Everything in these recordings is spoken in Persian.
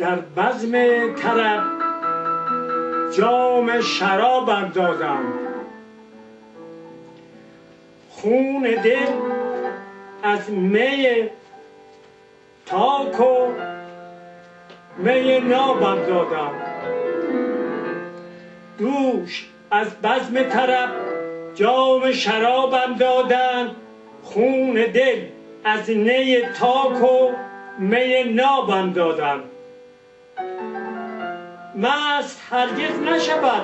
در بزم طرب جام شرابم دادند. خون دل از می تاک و می نابم دادند. دوش از بزم طرب جام شرابم دادند. خون دل از نی تاک و می نابم دادند. مست هرگز نشود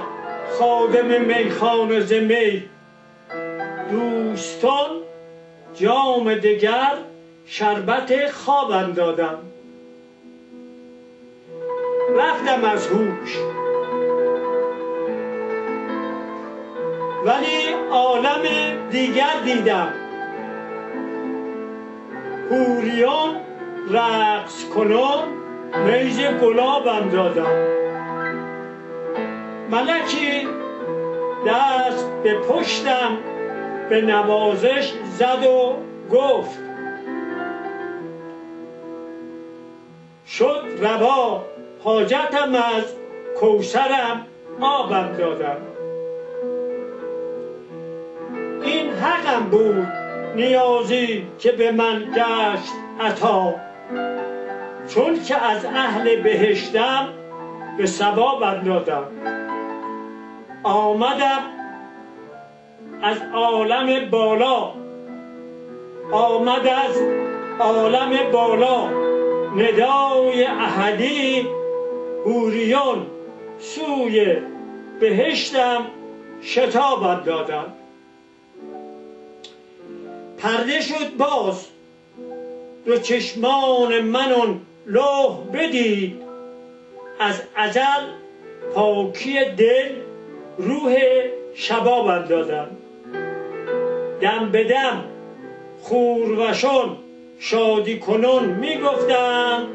خادم میخانه ز می، دوستان جام دگر شربت خوابم دادم. رفتم از هوش ولی عالم دیگر دیدم. حوریان رقص کنان میز گلابم دادم. ملکی دست به پشتم به نوازش زد و گفت شد روا حاجتم از کوثرم آبم دادم. این حقم بود نیازی که به من گشت عطا، چون که از اهل بهشتم به ثوابم دادم. آمدم از عالم بالا، آمد از عالم بالا ندای احدی، حوریان سوی بهشتم شتابم دادم. پرده شد باز دو چشمان من آن لوح بدید، از ازل پاکی دل روح شبابم دادم. دم به دم خوروشان شادی کنون می گفتند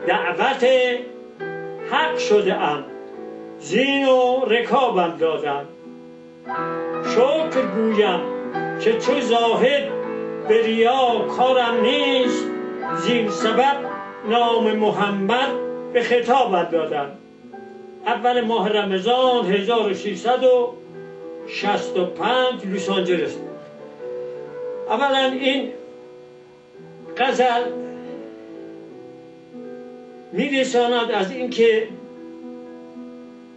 دعوت حق شده ام، زین و رکابم دادم. شکر گویم که چو زاهد به ریا کارم نیست، زین سبب نام محمد به خطابم دادم. اول ماه رمضان 1665 لس آنجلس. اولا این غزل میرساند از اینکه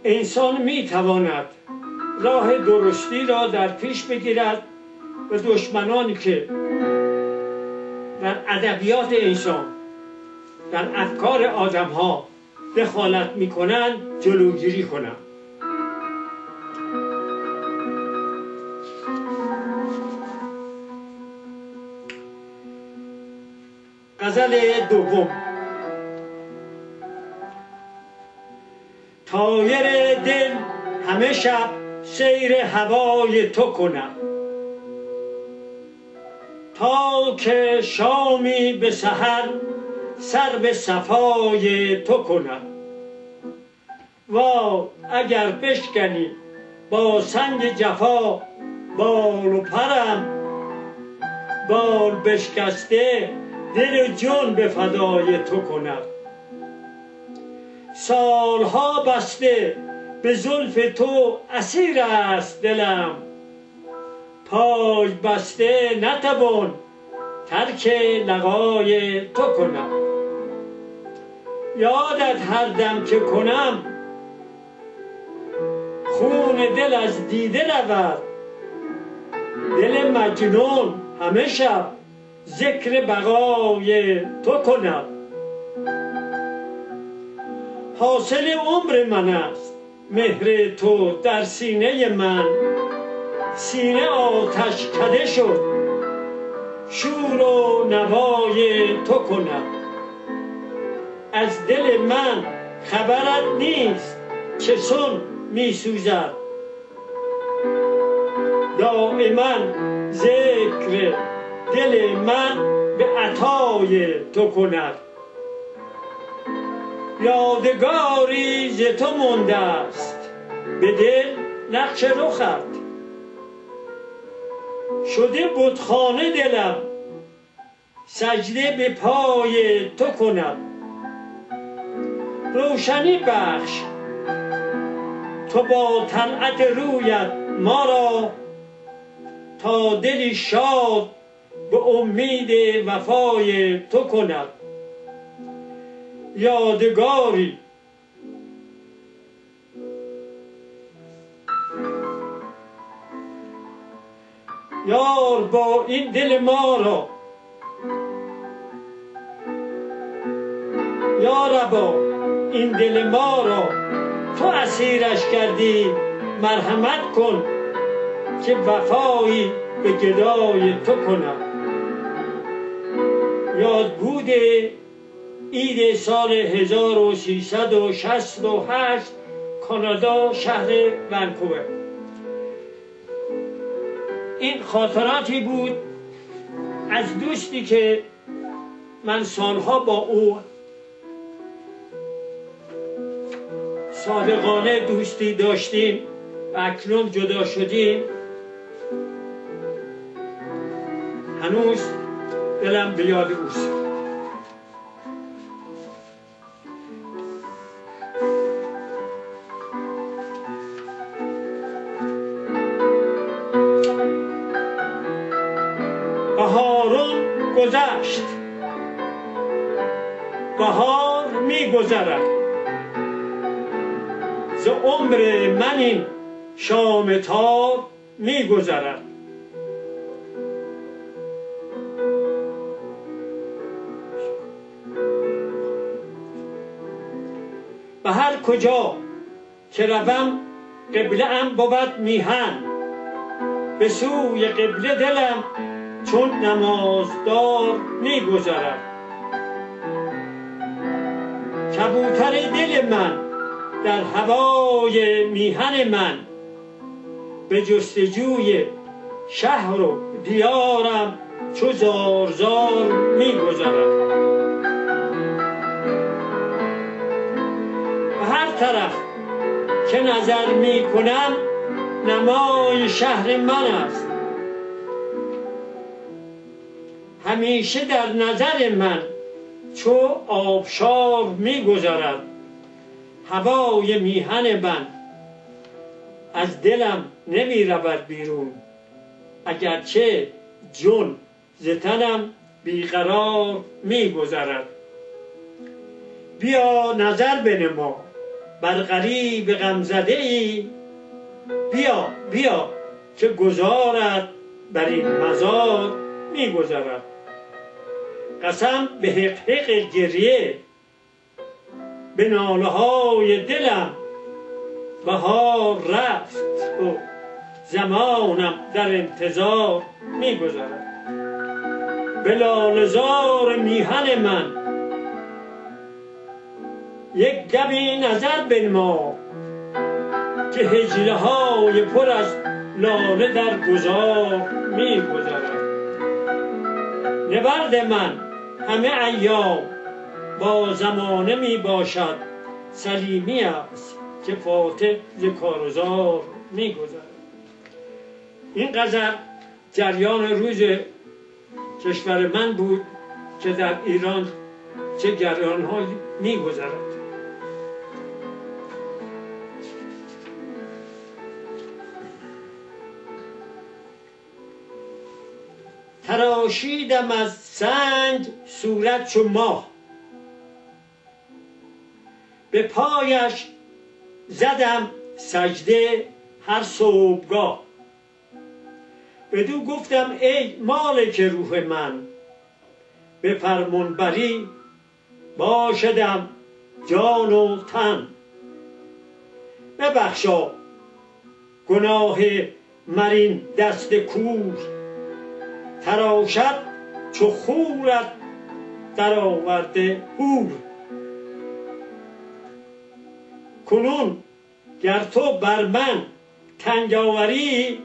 انسان میتواند راه درستی را در پیش بگیرد و دشمنانی که در ادبیات انسان در افکار آدم ها دخالت میکنند جلوگیری کنند. غزل دوم. طایر دل همه شب سیر هوای تو کنم، تا که شامی به سحر سر به صفای تو کنم. وا اگر بشکنی با سنگ جفا بال و پرم، بال بشکسته دل و جان به فدای تو کنم. سالها بسته به زلف تو اسیر است دلم، پای بسته نتوان ترک لقای تو کنم. یادت هر دم که کنم خون دل از دیده رود، دل مجنون همه شب ذکر بقای تو کنم. حاصل عمر من است مهر تو در سینه من، سینه آتش کده شد شور و نوای تو کنم. از دل من خبرت نیست چسان می سوزد، دائما ذکر دل من به عطای تو کند. یادگاری ز تو مانده است به دل نقش رخت، شده بتخانه دلم سجده به پای تو کنم. روشنی بخش تو با طلعت رویت ما را، تا دلی شاد به امید وفای تو کند. یادگاری یار با این دل ما را، یاربا این دل ما را تو اسیرش کردی، مرحمت کن که وفایی به گدای تو کنم. یاد بوده عید سال 1368 کانادا، شهر ونکوور. این خاطراتی بود از دوستی که من سالها با او صادقانه دوستی داشتیم و اکنون جدا شدیم. هنوز دلم به یاد اوست. بهارون گذشت، بهار می‌گذرد، ز عمر من این شام تار می‌گذرد. به هر کجا که روم قبله ام بود میهن، به سوی قبله دلم چون نمازدار می‌گذرد. کبوتر دل من در هوای میهن من، به جستجوی شهر و دیارم چو زار زار می‌گذرد. به هر طرف که نظر می‌کنم نمای شهر من است. همیشه در نظر من چو آبشار می‌گذرد. هوای میهن من از دلم نمی‌رود بیرون، اگرچه جون ز تنم بیقرار می‌گذرد. بیا نظر بنما بر غریب غمزده‌ای، بیا بیا که گذارت بر این مزار می‌گذرد. قسم به حقحق گریه به ناله‌های دلم، بهار رفت و زمانم در انتظار می‌گذرد. به لاله‌زار میهن من یک دمی نظر بنما، که حجله‌های پر از لاله در گذار می‌گذرد. نبرد من همه ایام با زمانه می باشد، سلیمی است که فاتح ز کارزار می گذرد. این غزل جریان روز کشور من بود که در ایران چه جریان‌هایی می گذرد. تراشیدم از سنگ صورت چو ماه، به پایش زدم سجده هر صبحگاه. بدو گفتم ای مالک روح من، به فرمانبری باشدم جان و تن. ببخشا گناه مرین دست کور، تراشد چو خورت در آورده هور. کنون گر تو بر من تنگ آوری،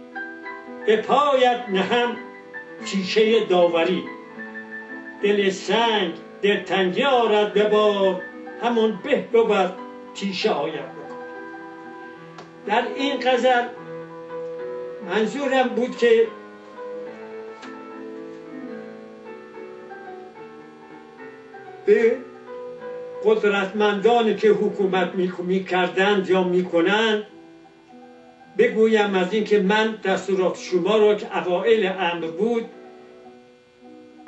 به پایت نهم تیشه داوری. دل سنگ دلتنگی آرد به بار، همون به بود تیشه آید بکار. در این غزل منظورم بود که به قدرتمندانی که حکومت میکردند یا میکنند بگویم از اینکه من دستورات شما را که اوائل امر بود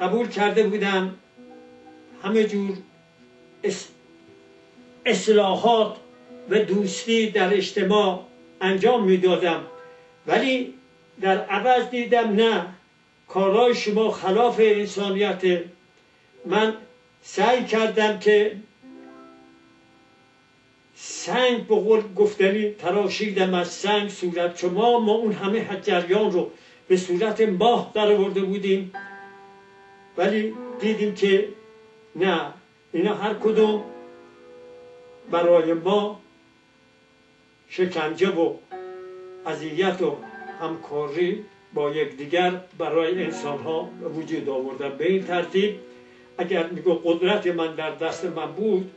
قبول کرده بودم، همه جور اصلاحات و دوستی در اجتماع انجام میدادم، ولی در عوض دیدم نه، کارهای شما خلاف انسانیت. من سعی کردم که سنگ به قول گفتنی تراشیدم از سنگ صورت شما، ما اون همه جریان رو به صورت ماه در آورده بودیم، ولی دیدیم که نه، اینا هر کدوم برای ما شکنجه و اذیت و همکاری با یکدیگر برای انسان ها وجود آوردن. به این ترتیب اگر میگو قدرت من در دست من بود،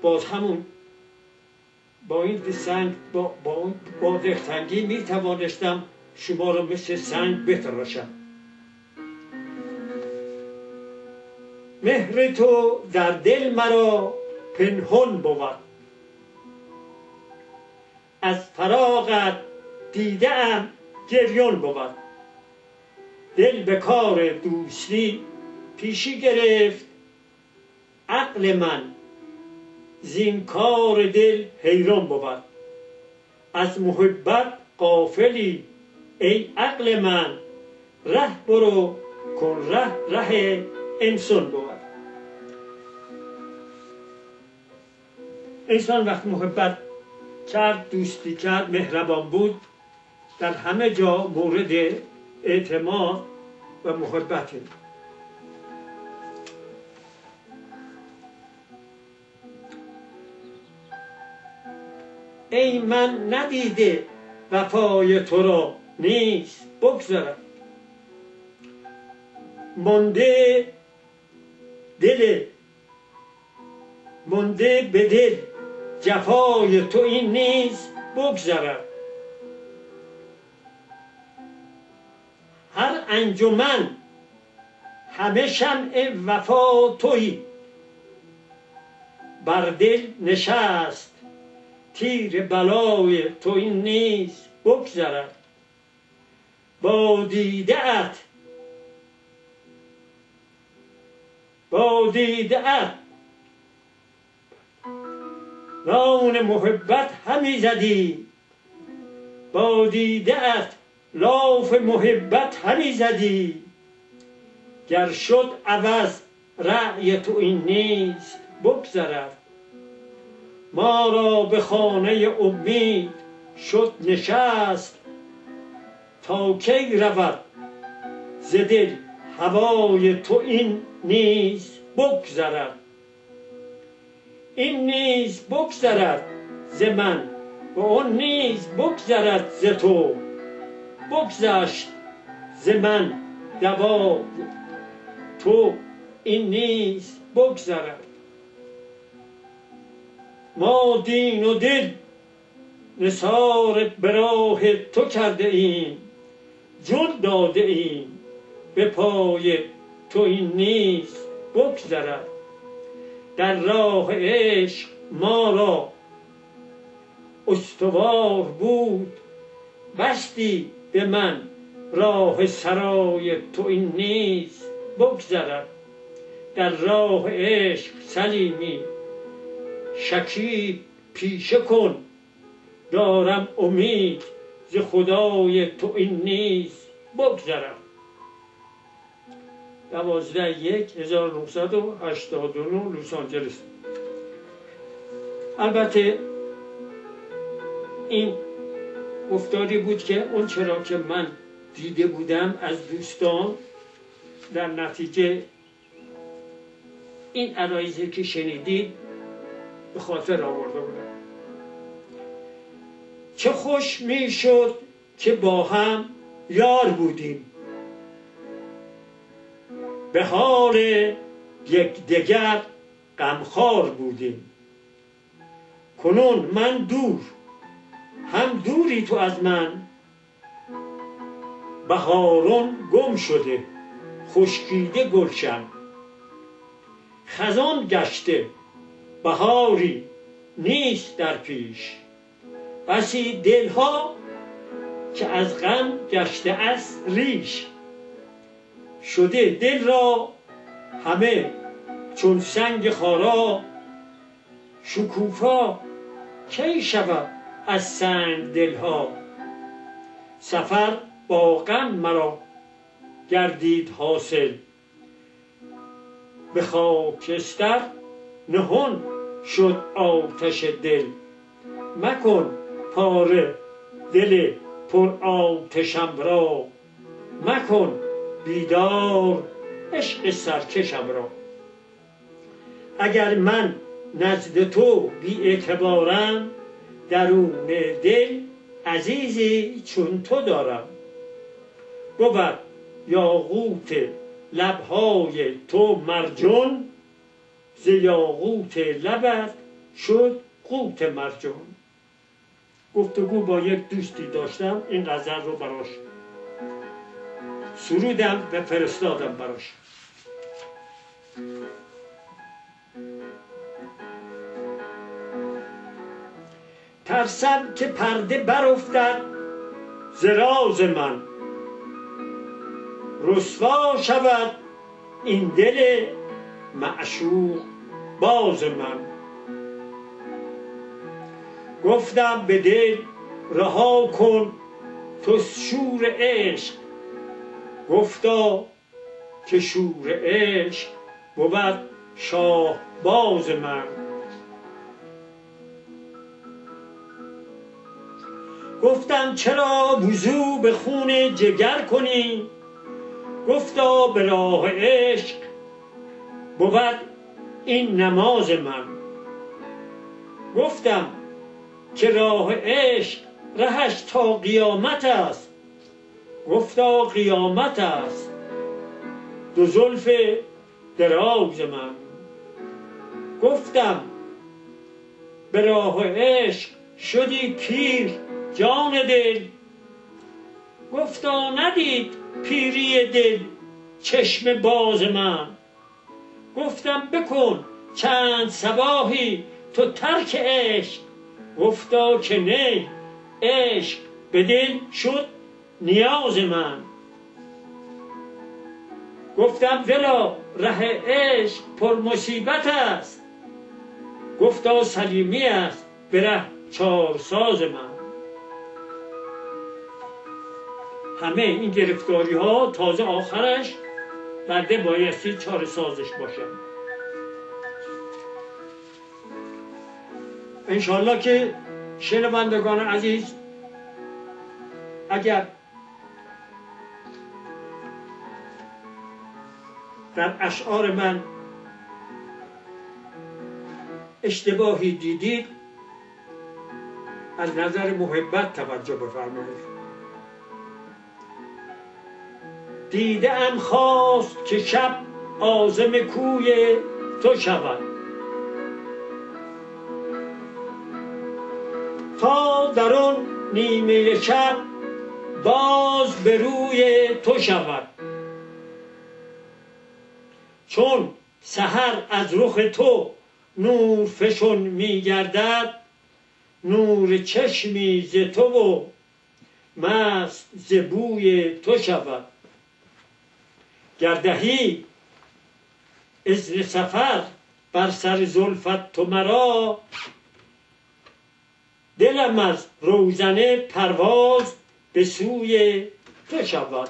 باز همون با این سنگ با دلتنگی می توانستم شما را مثل سنگ بتراشم. مهر تو در دل مرا پنهان بود، از فراقت دیده ام گریان بود. دل به کار دوستی پیشی گرفت، عقل من زین کار دل حیران بود. از محبت غافلی ای عقل من، ره برو کن ره انسان بود. انسان وقت محبت کرد، دوستی کرد، مهربان بود، در همه جا مورد اعتماد و محبت. ای من ندیده وفای تو را نیست بگذرم، مانده به دل جفای تو این نیست بگذرم. هر انجمن همه شمع وفا تویی، بر دل نشست تیر بلای تو این نیست بگذرد. با دیده ات لون محبت همی زدی، با دیده ات لاف محبت همی زدی. گر شد عوض رأی تو این نیست بگذرد. ما را به خانه امید شد نشست، تا کی رود ز دل هوای تو این نیز بگذرد. این نیز بگذرد ز من و آن نیز بگذرد ز تو. بگذشت ز من دوای تو این نیز بگذرد. ما دین و دل نثار به راه تو کرده ایم، جان داده ایم به پای تو این نیز بگذرد. در راه عشق ما را استوار بود، بستی به من راه سرای تو این نیز بگذرد. در راه عشق سلیمی شکیب پیشه کن، دارم امید ز خدای تو این نیز بگذرد. 12/1/1989 لس آنجلس. البته این گفتاری بود که اون چرا که من دیده بودم از دوستان، در نتیجه این عرایضی که شنیدید به خاطر آورده بودم. چه خوش می شد که با هم یار بودیم، به حال یکدیگر غمخوار بودیم. کنون من دور، هم دوری تو از من، بهاران گم شده خشکیده گلشن. خزان گشته بهاری نیست در پیش. بسی دلها که از غم گشته است ریش، شده دل را همه چون سنگ خارا. شکوفا کی شود از سنگ دلها، سفر با غم مرا گردید حاصل. به خاکستر نهان شد آتش دل، مکن پاره دل پر آتشم را. مکن بیدار عشق سرکشم را. اگر من نزد تو بی اعتبارم، درون دل عزیزی چون تو دارم. بود یاقوت لبهای تو مرجان، ز یاقوت لبت شد قوت مرجان. گفتگو با یک دوستی داشتم، این غزل رو براش سرودم و فرستادم براش. ترسم که پرده برافتد ز راز من، رسوا شود این دل معشوق باز من. گفتم به دل رها کن تو شور عشق، گفتا که شور عشق بود شاه باز من. گفتم چرا وضو به خون جگر کنی، گفتا به راه عشق بود این نماز من. گفتم که راه عشق رهش تا قیامت است، گفتا قیامت است دو زلف دراز من. گفتم به راه عشق شدی پیر جان دل، گفتا ندید پیری دل چشم باز من. گفتم بکن چند صباحی تو ترک عشق، گفتا که نه عشق به دل شد نیاز من. گفتم دلا ره عشق پر مصیبت است، گفتا سلیمی است به ره چارساز من. همه این گرفتاری ها تازه آخرش برده بایستی چاره سازش باشه. انشالله که شنوندگان عزیز اگر در اشعار من اشتباهی دیدید از نظر محبت توجه بفرمایید. دیده ام خواست که شب عازم کوی تو شود، تا در آن نیمه شب باز به روی تو شود. چون سحر از رخ تو نور فشان می گردد، نور چشمی ز تو و مست ز بوی تو شود. گردهی اذن سفر بر سر زلفت تو مرا، دلم از روزنه پرواز به سوی تو شود.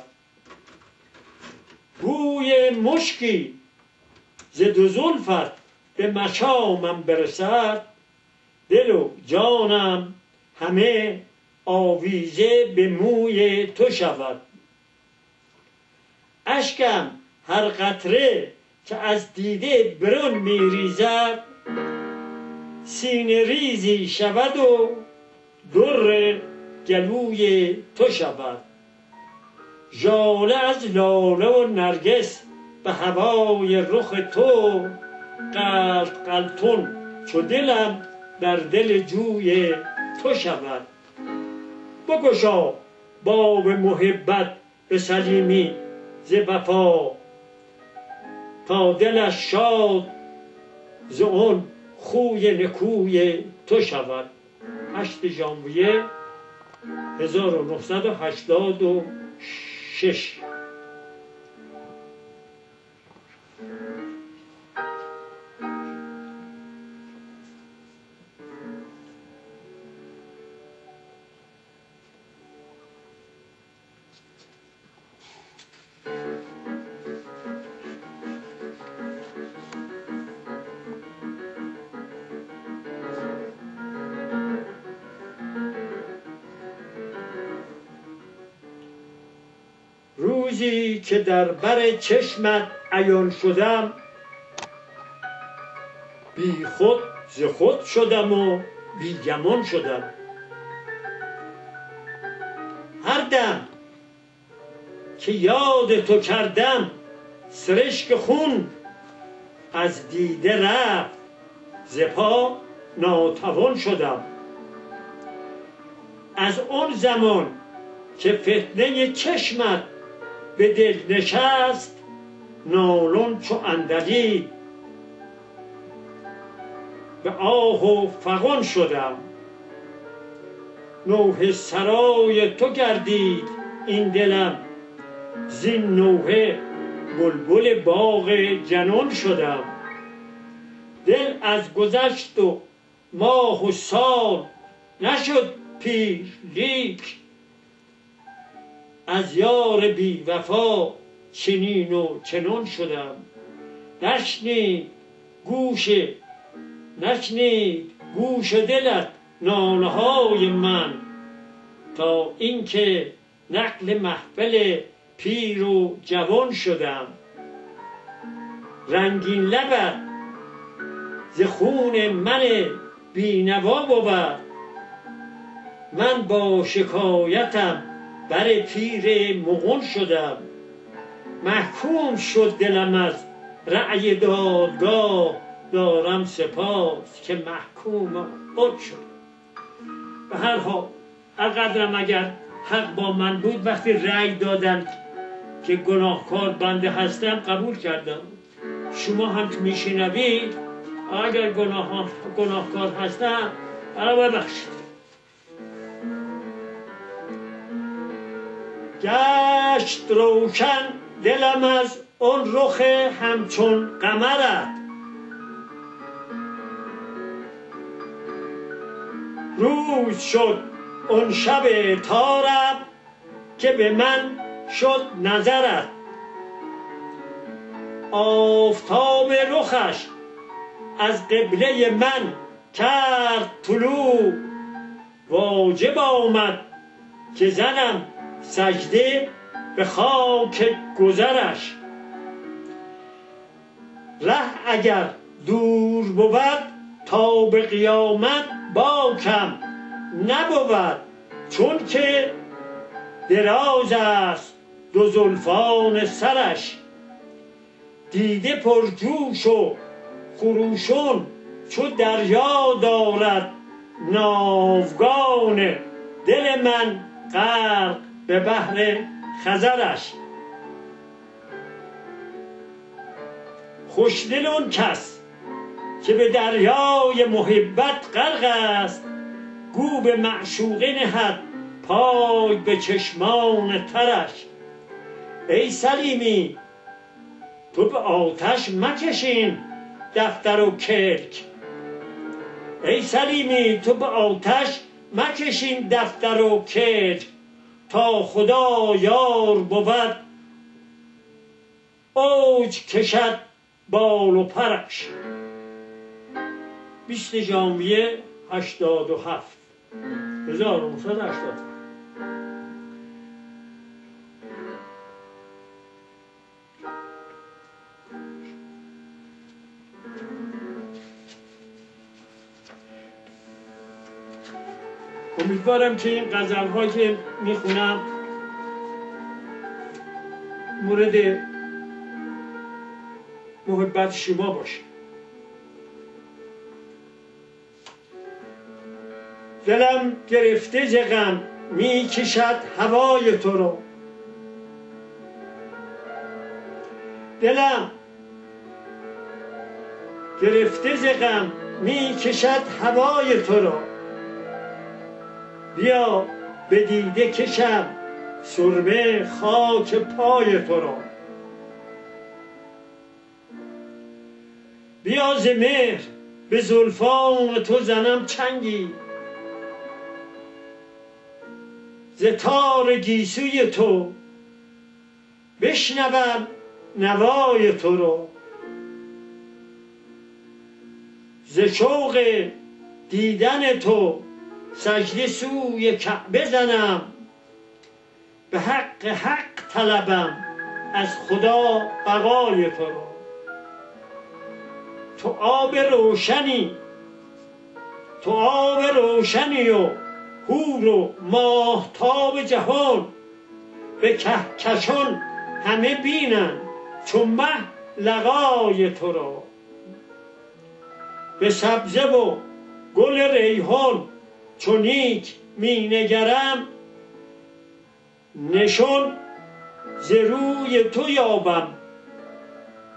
بوی مشکی ز دو زلفت به مشامم برسد، دل و جانم همه آویزه به موی تو شود. اشکم هر قطره که از دیده برون می ریزد، سینه ریزی شود و در گلوی تو شود. ژاله از لاله و نرگس به هوای رخ تو، قلط قلتون چو دلم در دل جوی تو شود. بگشا باب محبت به سلیمی ز وفا، تا دلش شاد ز آن خوی نکوی تو شود. 8 ژانویه 1986. روزی که در بر چشمت عیان شدم، بی خود ز خود شدم و بی گمان شدم. هر دم که یاد تو کردم، سرشک خون از دیده رفت، ز پا ناتوان شدم. از آن زمان که فتنه چشمت به دل نشست، نالان چو عندلیب به آه و فغان شدم. نوحه سرای تو گردید این دلم، زین نوحه بلبل باغ جنان شدم. دل از گذشت و ماه و سال نشد پیر، لیک از یار بی وفا چنین و چنان شدم. نشنید گوش دلت ناله های من، تا اینکه نقل محفل پیر و جوان شدم. رنگین لبت ز خون من بینوا بود، من با شکایتم بر پیر مغان شدم. محکوم شد دلم از رأی دادگاه، دارم سپاس که محکوم خود شد. به هر حال هر قدرم اگر حق با من بود، وقتی رأی دادن که گناهکار بنده هستم قبول کردم. شما هم که میشنوید اگر گناهکار هستم برای ببخشید. گشت روشن دلم از آن رخ همچون قمرت، روز شد آن شب تارم که به من شد نظرت. آفتاب رخش از قبله من کرد طلوع، واجب آمد که زنم سجده به خاک گذرش. ره اگر دور بود تا به قیامت باکم نبود، چون که دراز است دو زلفان سرش. دیده پرجوش و خروشون چو دریا دارد، ناوگان دل من غرق به بحر خزرش. خوشدل آن کس که به دریای محبت غرق است، گو به معشوقه نهد پای به چشمان ترش. ای سلیمی تو به آتش مکشین دفتر و کلک، ای سلیمی تو به آتش مکشین دفتر و کلک، تا خدا یار بود اوج کشد بال و پرش. 20 ژانویه 87 1987. امیدوارم که این غزل‌ها که میخونم مورد محبت شما باشه. دلم گرفته ز غم میکشد هوای تو رو، دلم گرفته ز غم می کشد هوای تو را، بیا به دیده کشم سرمه خاک پای تو را. بیا ز مهر به زلفان تو زنم چنگی، ز تار گیسوی تو بشنوم نوای تو را. ز شوق دیدن تو سجده سوی کعبه زنم، به حق طلبم از خدا بقای تو را. تو آب روشنی و حور و ماهتاب جهان، به کهکشان همه بینند چو مه لقای تو را. به سبزه و گل ریحان چو نیک می نگرم، نشان ز روی تو یابم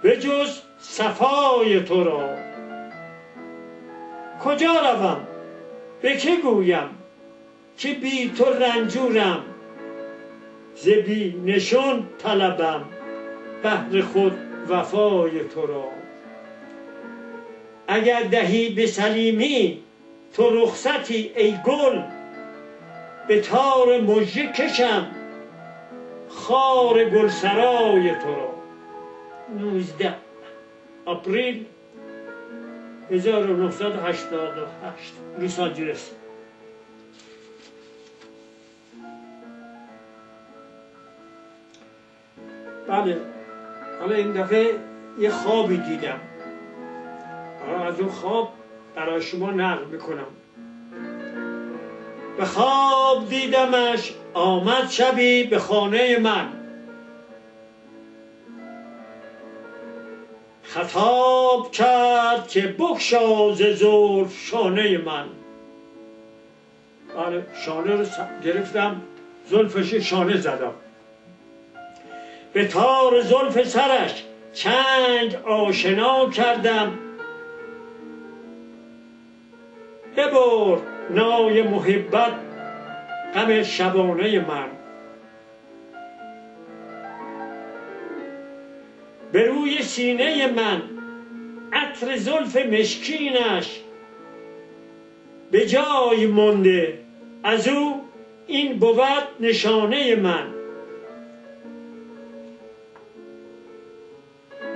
به جز صفای تو را. کجا روم به که گویم که بی تو رنجورم، ز بی نشان طلبم بهر خود وفای تو را. اگر دهی به سلیمی تو رخصتی ای گل، به تار مژه کشم خار گلسرای تو را. 19 آپریل 1988 لس آنجلس. بله، حالا این دفعه یه خوابی دیدم، از اون خواب برای شما نقل میکنم. به خواب دیدمش آمد شبی به خانه من، خطاب کرد که بگشا ز زلف شانه من. بله، شانه رو گرفتم، زلفش شانه زدم، به تار زلف سرش چنگ آشنا کردم، ببرد نای محبت غم شبانه من. به روی سینه من عطر زلف مشکینش به جای مانده، از او این بود نشانه من.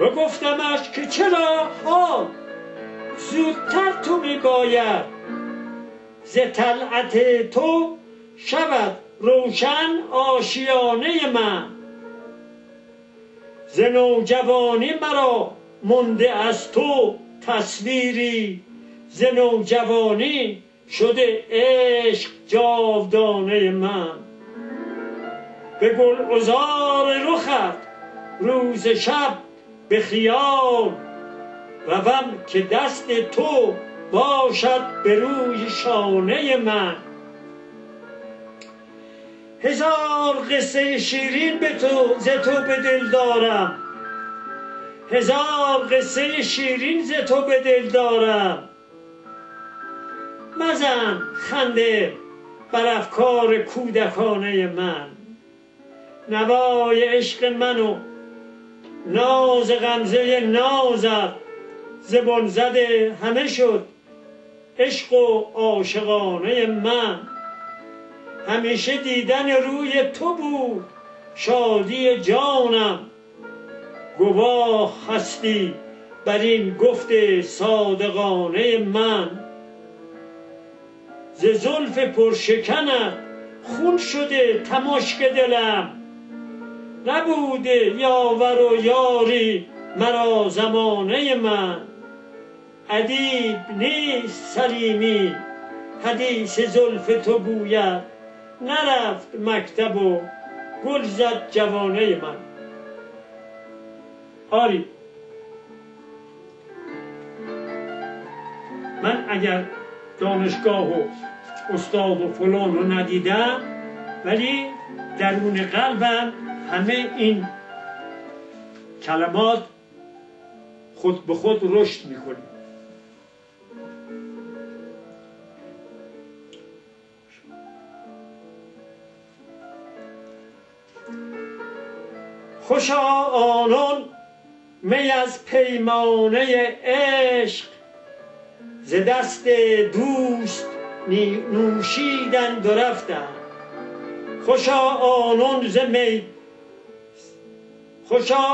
و گفتمش که چرا حال زودتر تو می باید، ز طلعت تو شود روشن آشیانه من. ز نوجوانی مرا مانده از تو تصویری، ز نوجوانی شده عشق جاودانه من. به گلعذار رخت روز شب به خیال روم که دست تو باشد به روی شانه من. هزار قصه شیرین ز تو به دل دارم، هزار قصه شیرین ز تو به دل دارم. مزن خنده بر افکار کودکانه من، نوای عشق من و ناز غمزه نازت، زبان زده همه شد عشق و عاشقانه من. همیشه دیدن روی تو بود شادی جانم، گواه هستی بر این گفت صادقانه من. ز زلف پرشکنت خون شده تماشک دلم، نبوده یاور و یاری مرا زمانه من. ادیب نیست سلیمی حدیث زلف تو گوید، نرفت مکتب و گل زد جوانه من. آری، من اگر دانشگاه و استاد و فلان رو ندیدم، ولی درون قلبم همه این کلمات خود به خود رشد میکنه. خوشا آنان می از پیمانه عشق ز دست دوست نوشیدند و رفتند. خوشا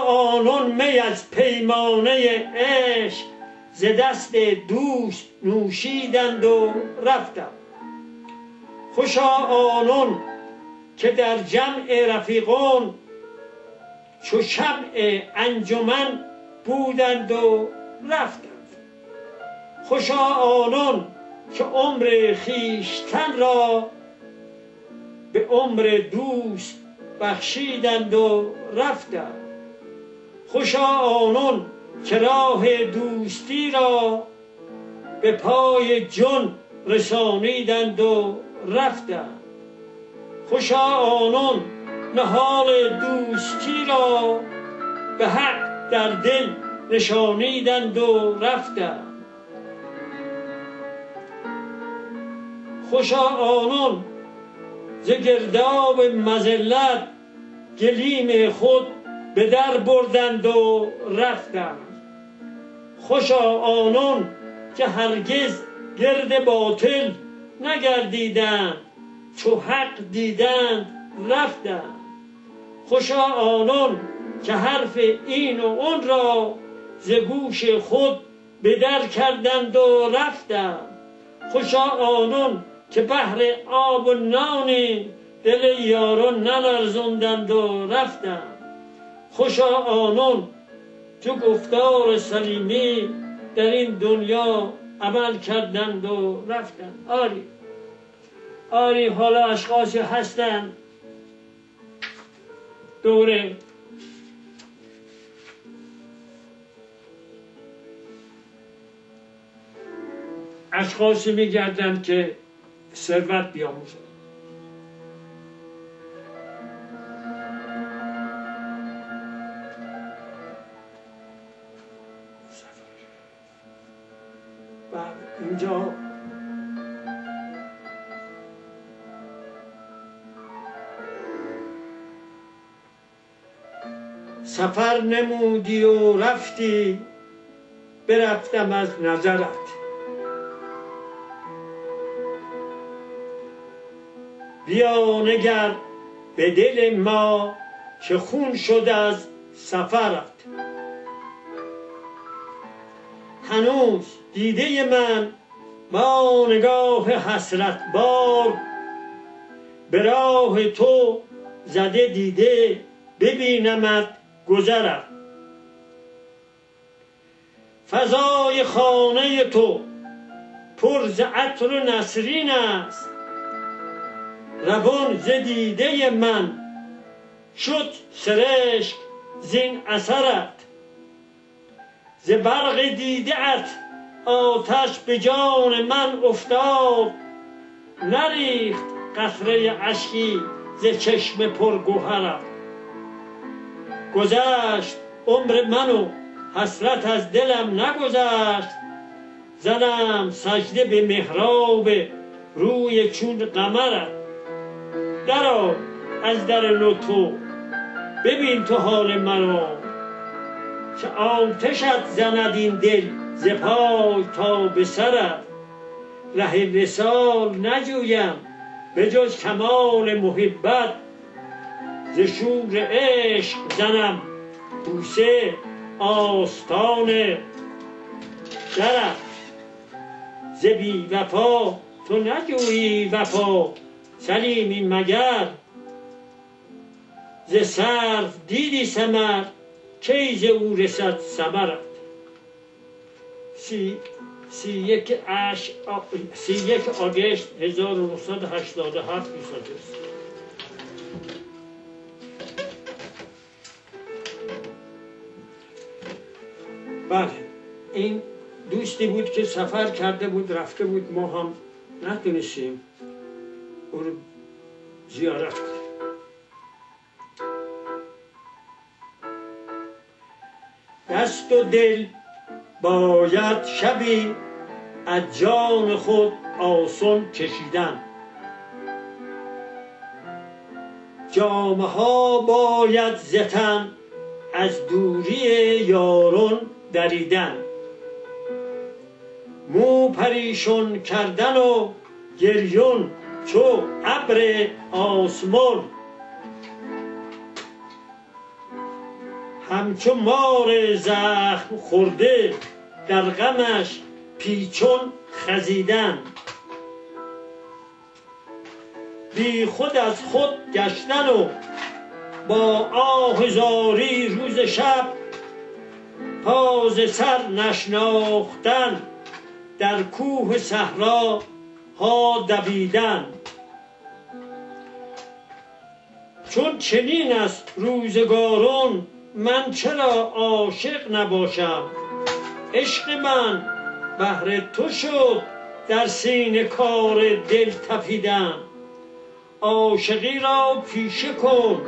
آنان می از پیمانه عشق ز دست دوست نوشیدند و رفتند. خوشا آنان که در جمع رفیقان چو شمع انجمن بودند و رفتند. خوشا آنان که عمر خویشتن را به عمر دوست بخشیدند و رفتند. خوشا آنان که راه دوستی را به پای جان رسانیدند و رفتند. خوشا آنان نهال دوستی را به حق در دل نشانیدند و رفتند. خوشا آنان ز گرداب مذلت گلیم خود به در بردند و رفتند. خوشا آنان که هرگز گرد باطل نگردیدند چو حق دیدند رفتند. خوشا آنان که حرف این و اون را ز گوش خود به در کردند و رفتند. خوشا آنان که بهر آب و نان دل یاران نلرزاندند و رفتند. خوشا آنان که گفتار سلیمی در این دنیا عمل کردند و رفتند. آری حالا اشخاصی هستند دوره اشخاصی میگردند که ثروت بیاموزند. و اینجا سفر نمودی و رفتی برفتم از نظرت. بیا نگر به دل ما که خون شد از سفرت. هنوز دیده من با نگاه حسرت بار به راه تو زده دیده ببینمت گذرت. فضای خانه تو پر ز عطر و نسرین است. روان ز دیده من شد سرشک زین اثرت. ز برق دیده ات آتش به جان من افتاد. نریخت قطره اشکی ز چشم پرگوهرت. گذشت عمر من و حسرت از دلم نگذشت. زنم سجده به محراب روی چون قمرت. درآ از در لطف ببین تو حال مرا که آتشت زند این دل ز پای تا به سرت. ره وصال نجویم به جز کمال محبت. ز شور عشق زنم بوسه آستان درت. ز بی وفا تو نجویی وفا سلیمی مگر. ز صرف دیدی ثمر کی ز او رسد ثمرت. 31 آگوست 1987 میساده است. بله این دوستی بود که سفر کرده بود رفته بود. ما هم نتونستیم او رو زیارت کنیم. دست و دل باید شبی از جان خود آسان کشیدن. جامه ها باید ز تن از دوری یاران دریدن، مو پریشان کردن و گریون چو ابر آسمان، همچو مار زخم خورده در غمش پیچون خزیدن، بی خود از خود گشتن و با آه زاری روز شب، پا ز سر نشناختن در کوه صحرا ها دویدن. چون چنین است روزگاران من چرا عاشق نباشم، عشق من بهر تو شد در سینه کار دل تپیدن. عاشقی را پیشه کن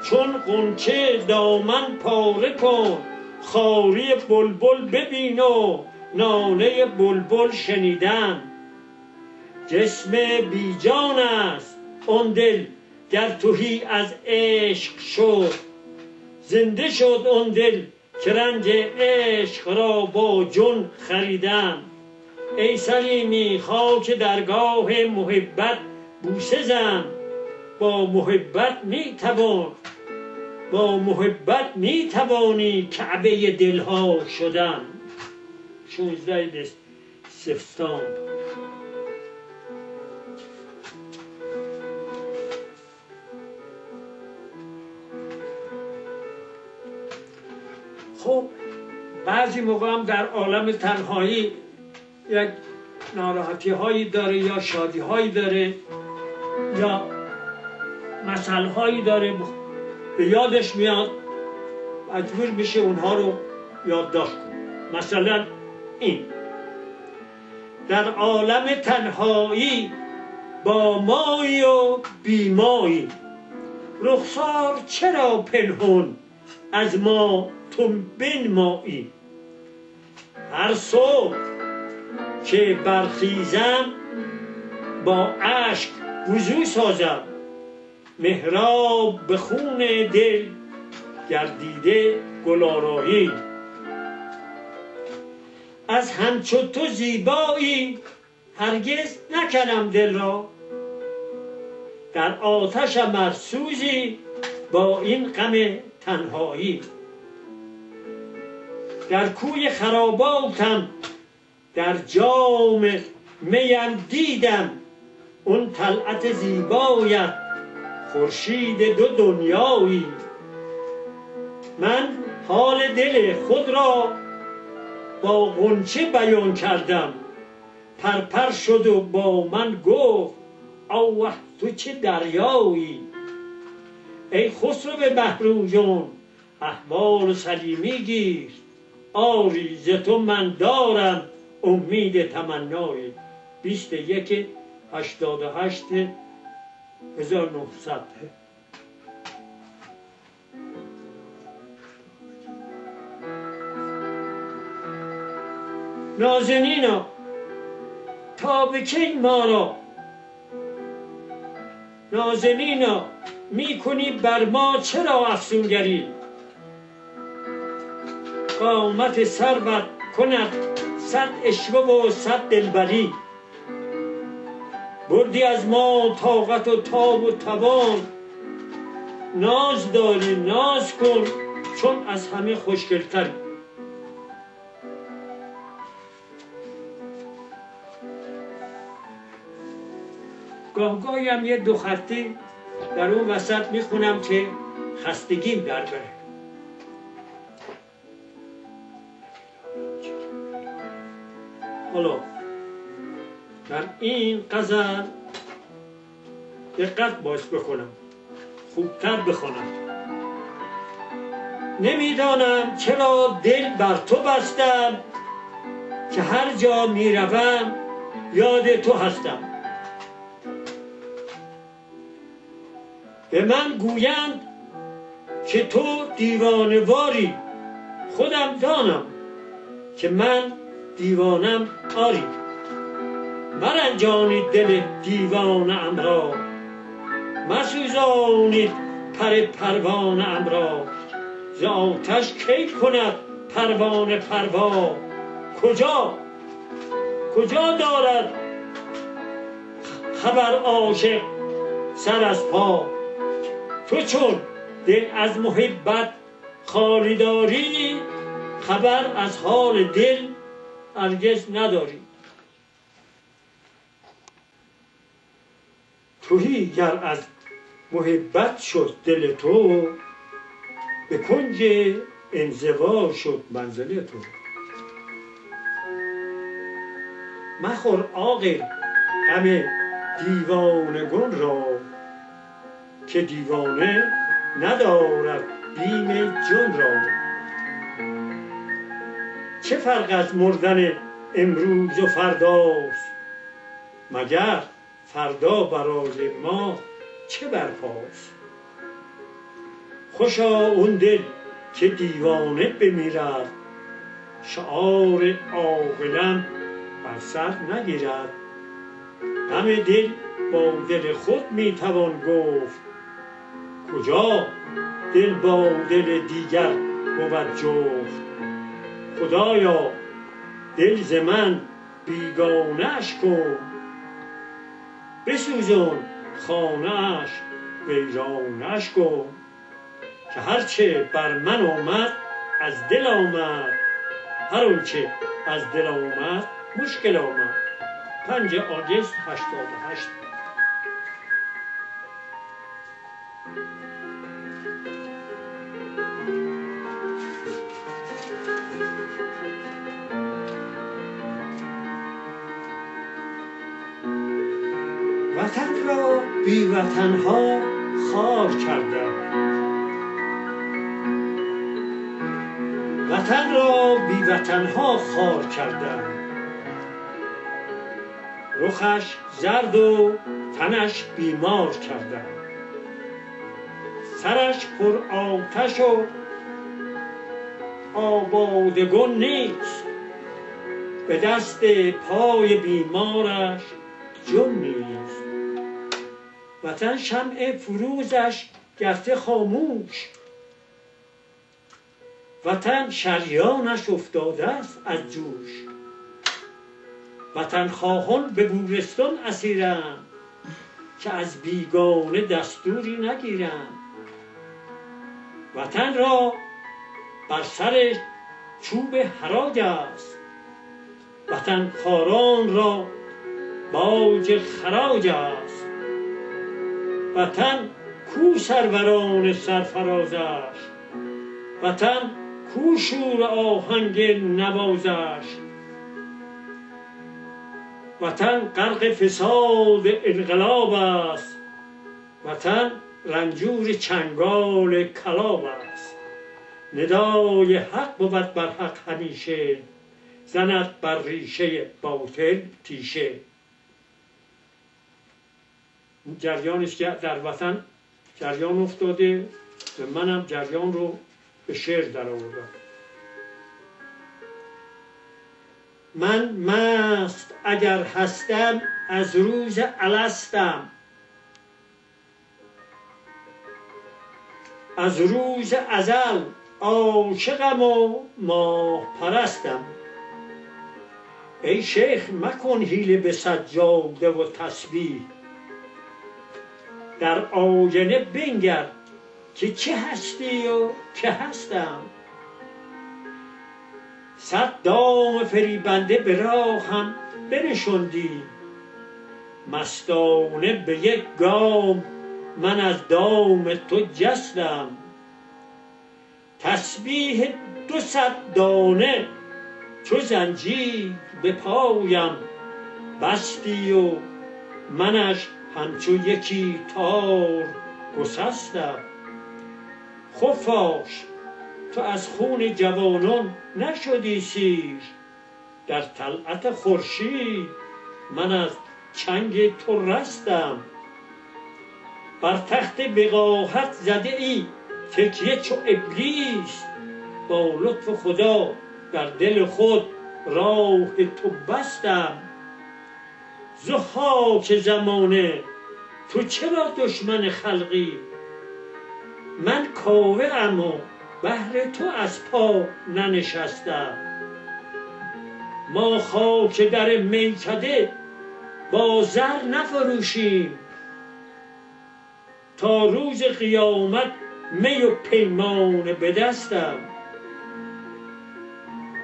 چون غنچه دامن پاره کن، خواری بلبل ببین و ناله بلبل شنیدن. جسم بی جان است آن دل گر تهی از عشق شد، زنده شد آن دل که رنج عشق را با جان خریدن. ای سلیمی خاک درگاه محبت بوسه زن، با محبت می توانی کعبه دلها شدن. 16 سپتامبر. خب بعضی موقع هم در عالم تنهایی یک ناراحتی هایی داره یا شادی هایی داره یا مسئله هایی داره، به یادش میاد، مجبور میشه اونها رو یادداشت کنه. مثلا این در عالم تنهایی با مایی و بی مایی، رخسار چرا پنهون از ما تو بنمایی. هر صبح که برخیزم با اشک وضو سازم، محراب به خون دل گردیده گلارایی. از همچو تو زیبایی هرگز نکنم دل را، در آتشم ار سوزی با این غم تنهایی. در کوی خراباتم در جام میم دیدم، اون طلعت زیبایت خورشید دو دنیایی. من حال دل خود را با غنچه بیان کردم، پرپر شد و با من گفت آوه تو چه دریایی. ای خسرو بهرویان احوال سلیمی گیر، آری ز تو من دارم امید تمنایی. 21/88/1900. نازنینا تا به کی ما را، نازنینا میکنی بر ما چرا افسونگری. قامت سربت کند 100 عشوه و 100 دلبری، بردی از ما طاقت و تاب و توان. ناز داری ناز کن چون از همه خوشگلتری. گاهگاهی هم یه 2 خطی در اون وسط میخونم که خستگیم در بره. حالا در این غزل دقت باش بکنم، خوبتر بخونم. نمیدانم چرا دل بر تو بستم، که هر جا میروم یاد تو هستم. به من گویند که تو دیوانه واری، خودم دانم که من دیوانم آری. مرنجانید دل دیوانه ام را، مسوزانید پر پروانه ام را. ز آتش کی کند پروانه پروا؟ کجا دارد خبر عاشق سر از پا؟ تو چون دل از محبت خالی داری، خبر از حال دل هرگز نداری. تهی گر از محبت شد دل تو، به کنج انزوا شد منزل تو. مخور عاقل غم دیوانگان را، که دیوانه ندارد بیم جان را. چه فرق از مردن امروز و فرداست؟ مگر فردا برای ما چه برپاست؟ خوشا اون دل که دیوانه بمیرد، شعار عاقلان بر سر نگیرد. غم دل با دل خود میتوان گفت، کجا دل با دل دیگر بود جفت. خدایا دل ز من بیگانه اش کن، بسوزان خانه اش ویرانه اش کن. که هرچه بر من آمد از دل آمد، هر آنچه از دل آمد مشکل آمد. 5 آگوست 88. وطن را بی وطنها خوار کردم، وطن را بی وطنها خوار کردم. رخش زرد و تنش بیمار کردم. سرش پر آتش و آبادگان نیست، به دست پای بیمارش جان نیست. وطن شمع فروزش گرچه خاموش، وطن شریانش افتاده است از جوش. وطن خواهان به گورستان اسیرند، که از بیگانه دستوری نگیرند. وطن را بر سر چوب حراج است، وطن خواران را باج خراج است. وطن کو سروران سرفرازش، وطن کو شور آهنگ نوازش. وطن غرق فساد انقلاب است، وطن رنجور چنگال کلاب است. ندای حق بود بر حق همیشه، زند بر ریشه باطل تیشه. جریانی است که در وطن جریان افتاده و منم جریان رو به شعر در آوردم. من مست اگر هستم از روز الستم، از روز ازل عاشقم و ماه پرستم. ای شیخ مکن حیله به سجاده و تسبیح، در آینه بنگر که چه هستی و که هستم. 100 دام فریبنده به راهم بنشاندی، مستانه به یک گام من از دام تو جستم. تسبیح 200 دانه چو زنجیر به پایم بستی و منش همچو یکی تار گسستم. خفاش تو از خون جوانان نشدی سیر، در طلعت خورشید من از چنگ تو رستم. بر تخت وقاحت زده ای تکیه چو ابلیس، با لطف خدا در دل خود راه تو بستم. ضحاک زمانه تو چرا دشمن خلقی، من کافرم و بهر تو از پا ننشستم. ما خاک در میکده با زر نفروشیم، تا روز قیامت می و پیمانه به دستم.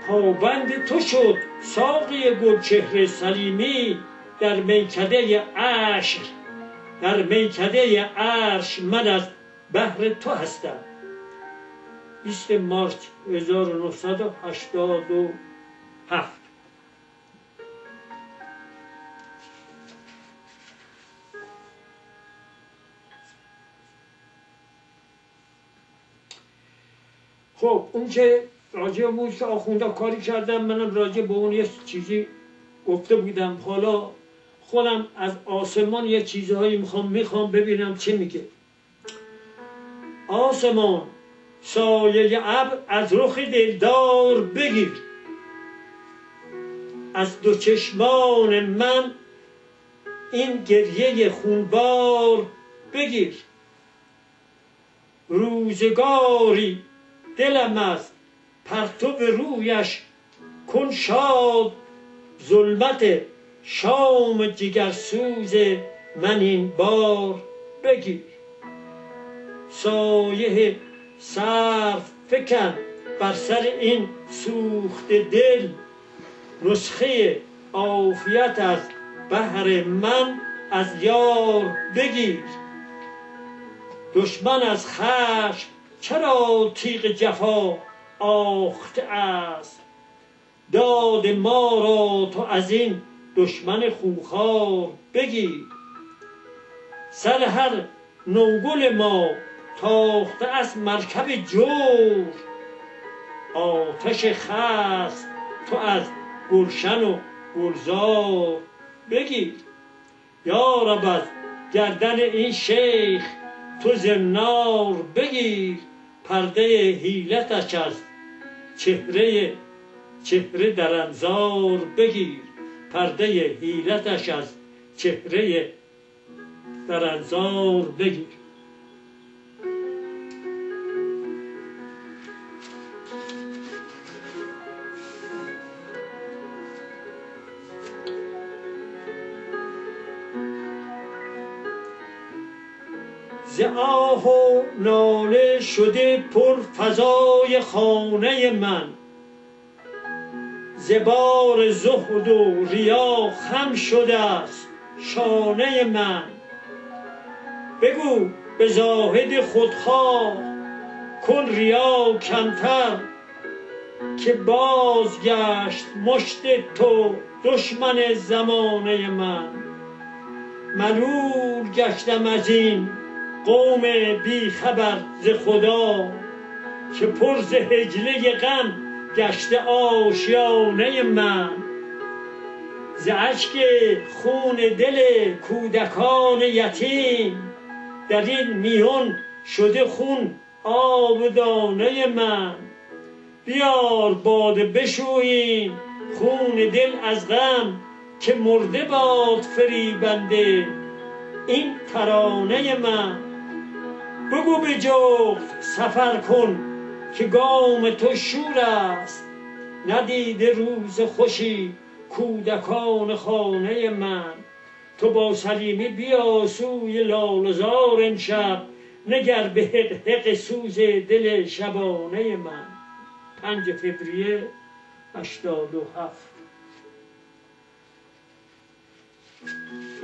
پابند تو شد ساقی گلچهر سلیمی، در میکده عرش من از بهر تو هستم. 20 مارس 1987. خب اون که راجع بود که آخونده کاری کردم، منم راجع به اون یه چیزی گفته بودم. حالا خودم از آسمان یه چیزهایی میخوام ببینم چه میگه. آسمان سایه ابر از رخ دلدار بگیر، از دو چشمان من این گریه خونبار بگیر. روزگاری دلم از پرتو رویش کن شاد، ظلمت شام جگرسوز من این بار بگیر. سایه سرو فکن بر سر این سوخته دل، نسخه عافیت از بهر من از یار بگیر. دشمن از خشم چرا تیغ جفا آخته است، داد ما را تو از این دشمن خونخوار بگیر. سر هر نوگل ما تاخته از مرکب جور، آتش خصم تو از گلشن و گلزار بگیر. یا رب از گردن این شیخ تو زنار بگیر، پرده حیلتش از چهره در انظار بگیر. پرده حیلتش از چهره در انظار بگیر. ز آه و ناله شده پر فضای خانه من، ز بار زهد و ریا خم شده است شانه من. بگو به زاهد خودخواه کن ریا کمتر، که بازگشت مشت تو دشمن زمانه من. ملول گشتم از این قوم بی خبر ز خدا، که پر ز حجله غم گشته آشیانه من. ز اشک خون دل کودکان یتیم، در این میون شده خون آبدانه من. بیار باده بشوییم خون دل از غم، که مرده باد فریبنده این ترانه من. بگو به جغد سفر کن که گام تو شور است، ندیده روز خوشی کودکان خانه من. تو با سلیمی بیا سوی لاله‌زار امشب، نگر به حق سوز دل شبانه من. 5 فوریه 87.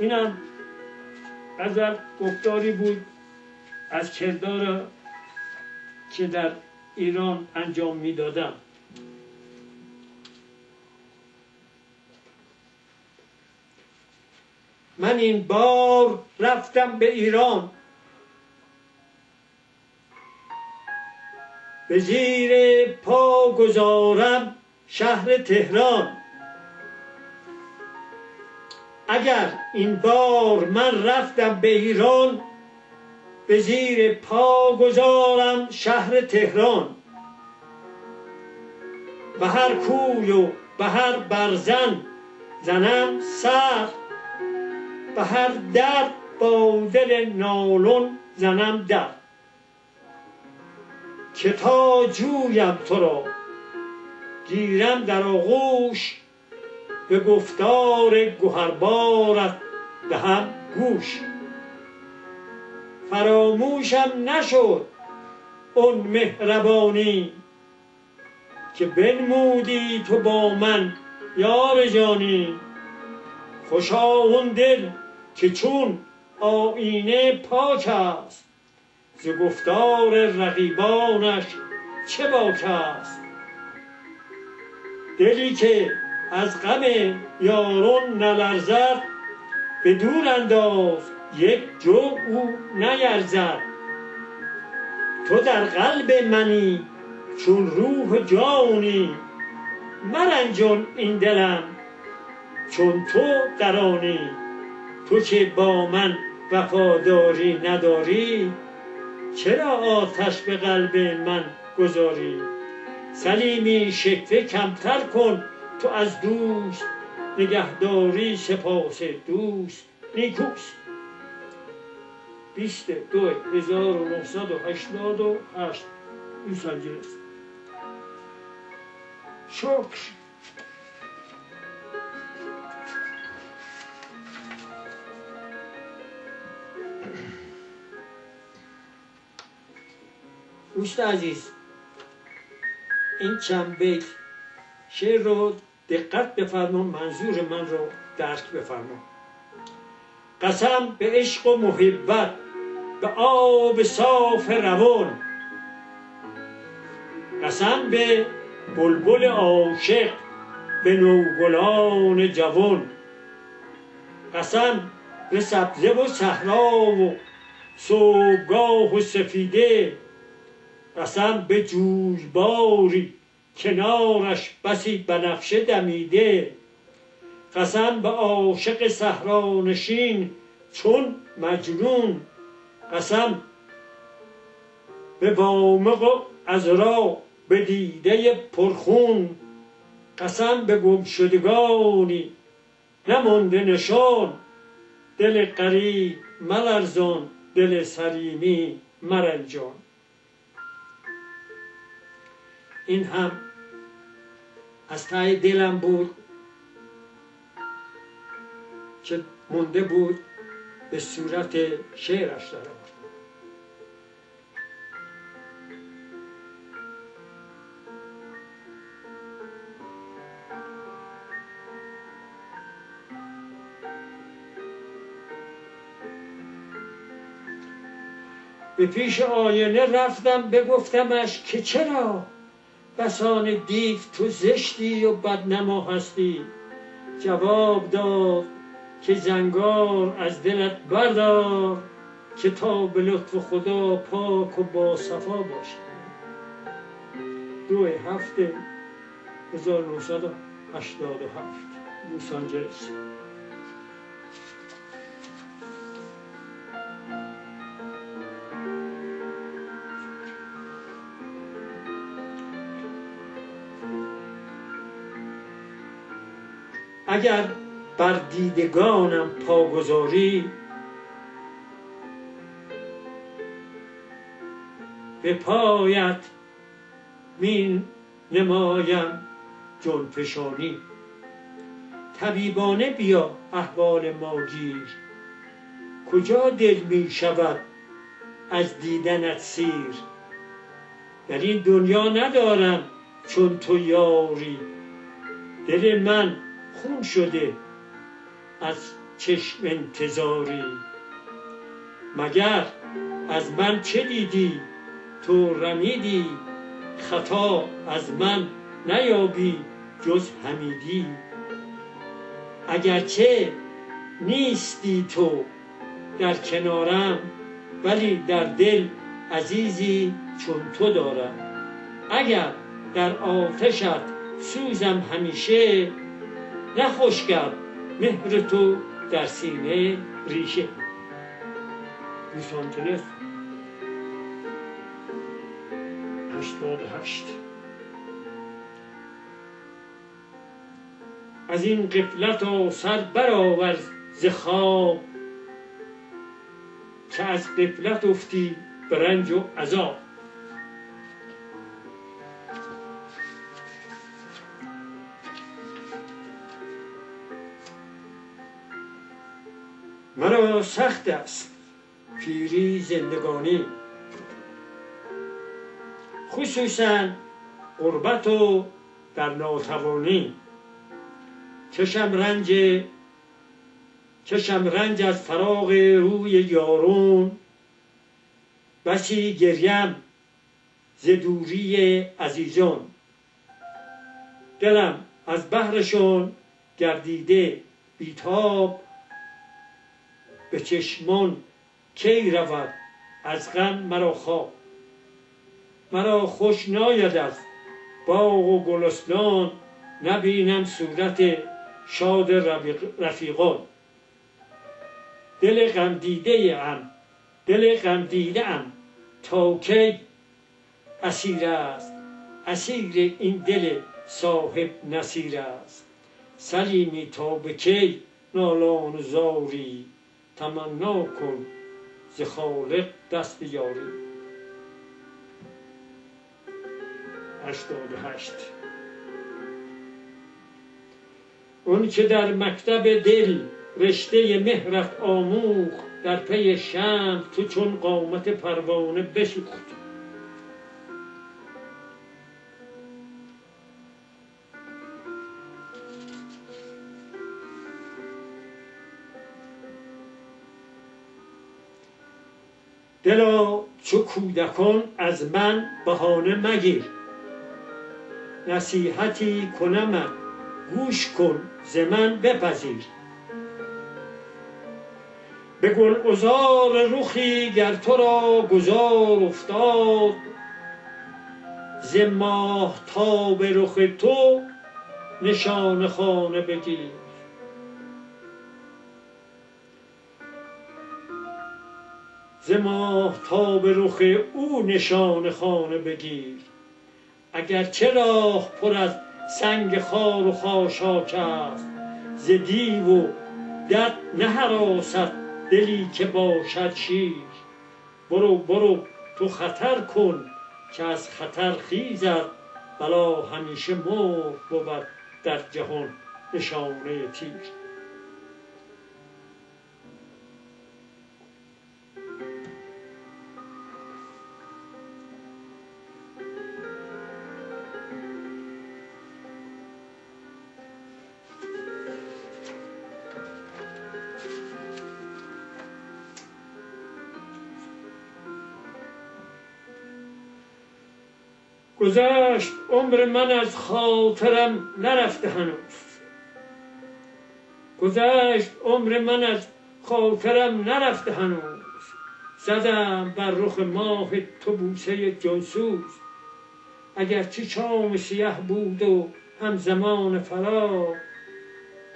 اینم غزل گفتاری بود از کردار که در ایران انجام میدادم. من این بار رفتم به ایران، به زیر پا گذارم شهر تهران. اگر این بار من رفتم به ایران، به زیر پا گذارم شهر تهران. به هر کوی و به هر برزن زنم سر، به هر در با دل نالون زنم در. که تا جویم تو را گیرم در آغوش، به گفتار گهربارت دهم گوش. فراموشم نشد اون مهربانی که بنمودی تو با من یار جانی. خوشا اون دل که چون آیینه پاک است، ز گفتار رقیبانش چه باک است. دلی که از غم یاران نلرزد، به دور انداز یک جو او نیرزد. تو در قلب منی چون روح جانی، مرنجان این دلم چون تو در آنی. تو که با من وفاداری نداری، چرا آتش به قلب من گذاری؟ سلیمی شکوه کمتر کن تو از دوست، نگهداری سپاس دوست نیکوست. 22/1988 لس آنجلس. شکر. دوست عزیز، این چند بیت شعر رو دقت بفرما، منظور من رو درک بفرما. قسم به عشق و محبت به آب صاف روان، قسم به بلبل عاشق به نوگلان جوان، قسم به سبزه و صحرا و صبحگاه و سفیده، قسم به جویباری کنارش بسی بنفشه دمیده، قسم به عاشق صحرانشین چون مجنون، قسم به وامق و عذرا به دیده پرخون، قسم به گمشدگانی نمانده نشان، دل غریب ملرزان، دل صریمی مرنجان. این هم از ته دلم بود که مونده بود، به صورت شعرش دارم. به پیش آینه رفتم بگفتمش که چرا بسان دیو تو زشتی و بدنما هستی. جواب داد که زنگار از دلت بردار، که تا به لطف خدا پاک و با صفا باشی. 2/7/1987 لس آنجلس. اگر بر دیدگانم پا گذاری، به پایت می نمایم جانفشانی. طبیبانه بیا احوال ما گیر، کجا دل می شود از دیدنت سیر. در این دنیا ندارم چون تو یاری، دل من خون شده از چشم انتظاری. مگر از من چه دیدی تو رمیدی، خطا از من نیابی جز حمیدی. اگرچه نیستی تو در کنارم، ولی در دل عزیزی چون تو دارم. اگر در آتشت سوزم همیشه، نخوش کرد مهر تو در سینه ریشه. لس آنجلس 88. از این غفلت و سر برآور ز خواب، که از غفلت افتی به رنج و عذاب. مرا سخت است پیری زندگانی، خصوصا غربت و در ناتوانی. چشم رنج از فراق روی یارون، بسی گریم ز دوری عزیزان. دلم از بحرشون گردیده بیتاب، به چشمان کی رود از غم مرا خواب. مرا خوش ناید از باغ و گلستان، نبینم صورت شاد رفیقان. دل غم دیده ام تا کی اسیر است، اسیر این دل صاحب نصیر است. سلیمی تا به کی نالان و زاری، تمنا کن ز خالق دست یاری. 88. اون که در مکتب دل رشته مهرت آموخت، در پی شمع تو چون قامت پروانه بسوخت. دلا چو کودکان از من بهانه مگیر، نصیحتی کنمت گوش کن ز من بپذیر. به گلعذار رخی گر تو را گذار افتاد، ز ماهتاب رخ تو نشان خانه بگیر. ز ماهتاب رخ او نشان خانه بگیر. اگرچه راه پر از سنگ خار و خاشاک است، ز دیو و دد نهراسد دلی که باشد شیر. برو تو خطر کن که از خطر خیزد، بلا همیشه مهر بود در جهان نشانه تیر. گذشت عمر من از خاطرم نرفته هنوز، گذشت عمر من از خاطرم نرفته هنوز. زدم بر رخ ماه تو بوسه جانسوز، اگرچه شام سیه بود و همزمان فراق،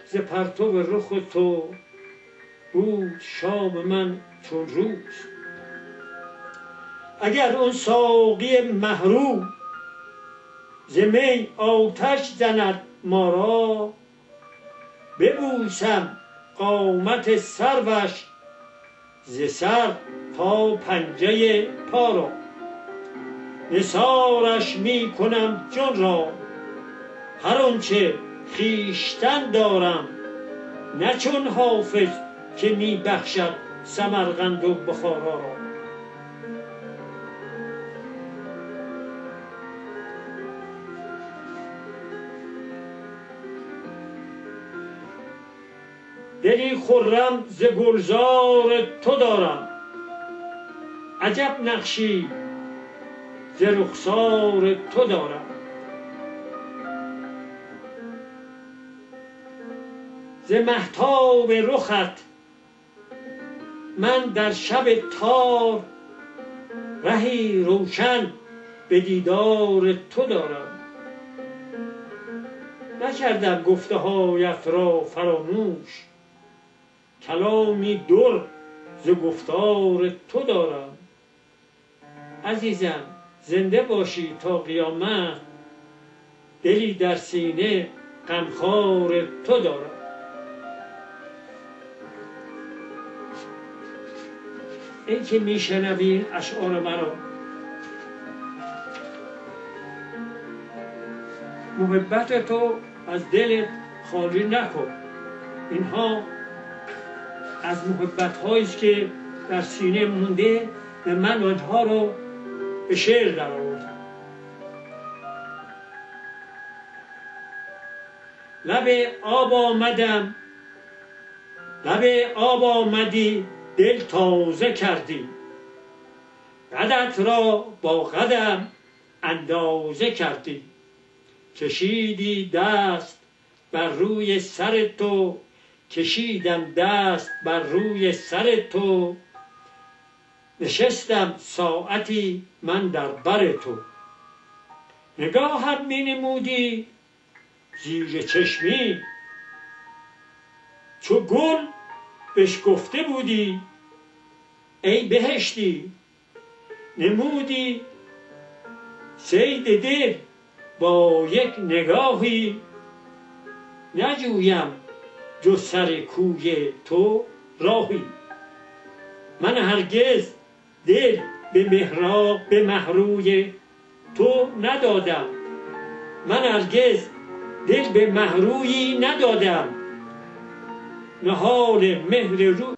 ز پرتو رخ تو بود شام من چون روز. اگر آن ساقی محروم ز می آتش زند ما را، ببوسم قامت سروش ز سر تا پنجه پا را. نثارش می کنم جان را هر آنچه خویشتن دارم، نه چون حافظ که می بخشد سمرقند و بخارا را. دلی خرم ز گلزار تو دارم، عجب نقشی ز رخسار تو دارم. ز مهتاب رخت من در شب تار، رهی روشن به دیدار تو دارم. نکردم گفته هایت را فراموش، کلامی در ز گفتار تو دارم. عزیزم زنده باشی تا قیامت، دلی در سینه غمخوار تو دارم. این که میشنوین اشعار مرا، محبت تو از دلت خالی نکن. اینها از محبت‌هایی است که در سینه مونده و من آنها رو به شعر درآوردم. لب آب آمدم، لب آب آمدی، دل تازه کردی، قدت را با قدم اندازه کردی. کشیدی دست بر روی سر تو، کشیدم دست بر روی سر تو، نشستم ساعتی من در بر تو. نگاهم می نمودی زیر چشمی، چو گل بشکفته بودی ای بهشتی. نمودی صید دل با یک نگاهی، نجویم جز سر کوی تو راهی. من هرگز دل به مهروی تو ندادم، من هرگز دل به مهرویی ندادم. نهال مهر رو